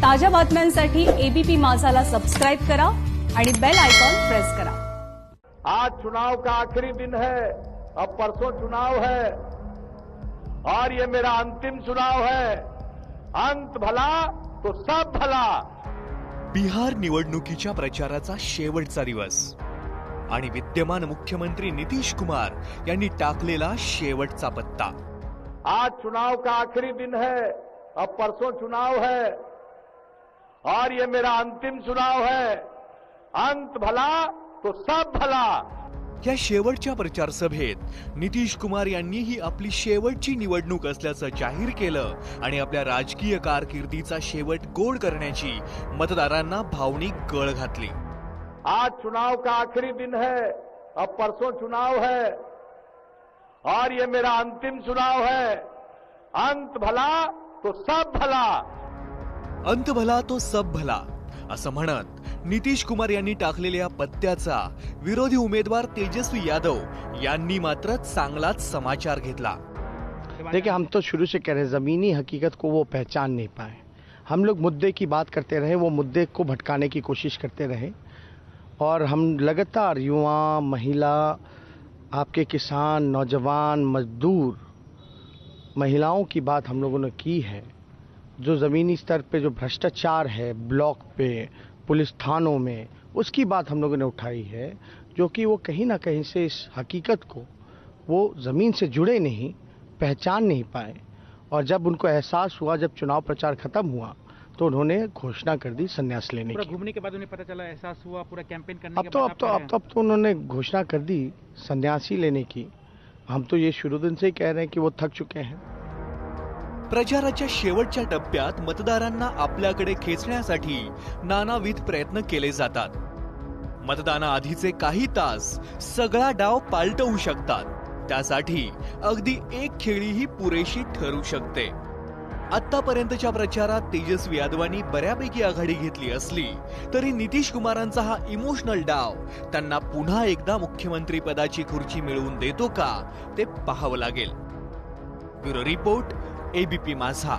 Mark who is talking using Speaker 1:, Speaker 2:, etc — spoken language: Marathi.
Speaker 1: ताज्या बातम्यांसाठी एबीपी माझाला सबस्क्राइब करा आणि बेल आयकॉन प्रेस करा।
Speaker 2: आज चुनाव का आखिरी दिन है, अब परसों चुनाव है और ये मेरा अंतिम चुनाव है। अंत भला तो सब भला।
Speaker 3: बिहार निवडणुकीच्या प्रचाराचा शेवटचा दिवस आणि विद्यमान मुख्यमंत्री नितीश कुमार यांनी टाकलेला शेवटचा पत्ता।
Speaker 2: आज चुनाव का आखिरी दिन है, अब परसों चुनाव है और ये मेरा अंतिम चुनाव है। अंत भला तो सब भला।
Speaker 3: या शेवटच्या प्रचार सभेत नितीश कुमार यांनीही आपली शेवटची निवडणूक असल्याचं जाहीर केलं आणि आपल्या राजकीय कारकिर्दीचा शेवट गोड करण्याची मतदारांना भावनिक गळ घातली।
Speaker 2: आज चुनाव का आखिरी दिन है, अब परसों चुनाव है और ये मेरा अंतिम चुनाव है। अंत भला तो सब भला।
Speaker 3: अंत भला तो सब भला असं म्हणत नितीश कुमार यांनी टाकलेल्या पत्त्याचा विरोधी उमेदवार तेजस्वी यादव यांनी मात्र चांगलाच समाचार घेतला।
Speaker 4: देखिए, हम तो शुरू से कह रहे हैं, ज़मीनी हकीकत को वो पहचान नहीं पाए। हम लोग मुद्दे की बात करते रहे, वो मुद्दे को भटकाने की कोशिश करते रहे और हम लगातार युवा, महिला, आपके किसान, नौजवान, मजदूर, महिलाओं की बात हम लोगों ने की है। जो ज़मीनी स्तर पे जो भ्रष्टाचार है ब्लॉक पे, पुलिस थानों में, उसकी बात हम लोगों ने उठाई है, जो कि वो कहीं ना कहीं से इस हकीकत को वो ज़मीन से जुड़े नहीं, पहचान नहीं पाए। और जब उनको एहसास हुआ, जब चुनाव प्रचार खत्म हुआ, तो उन्होंने घोषणा कर दी संन्यास लेने की।
Speaker 5: घूमने के बाद उन्हें पता चला, एहसास हुआ, पूरा कैंपेन करने
Speaker 4: अब
Speaker 5: के
Speaker 4: तो
Speaker 5: बाद
Speaker 4: अब तो उन्होंने घोषणा कर दी संन्यासी लेने की। हम तो ये शुरू दिन से ही कह रहे हैं कि वो थक चुके हैं।
Speaker 3: प्रचाराच्या शेवटच्या टप्प्यात मतदारांना आपल्याकडे खेचण्यासाठी नानाविध प्रयत्न केले जातात। मतदानाआधीचे काही तास सगळा डाव पालटवू शकतात। त्यासाठी अगदी एक खेळी ही पुरेशी ठरू शकते। आतापर्यंतच्या प्रचारात तेजस्वी यादवांनी बऱ्यापैकी आघाडी घेतली असली तरी नितीश कुमारांचा हा इमोशनल डाव त्यांना पुन्हा एकदा मुख्यमंत्री पदाची खुर्ची मिळवून देतो का ते पाहावं लागेल। ब्युरो रिपोर्ट, एबीपी माझा।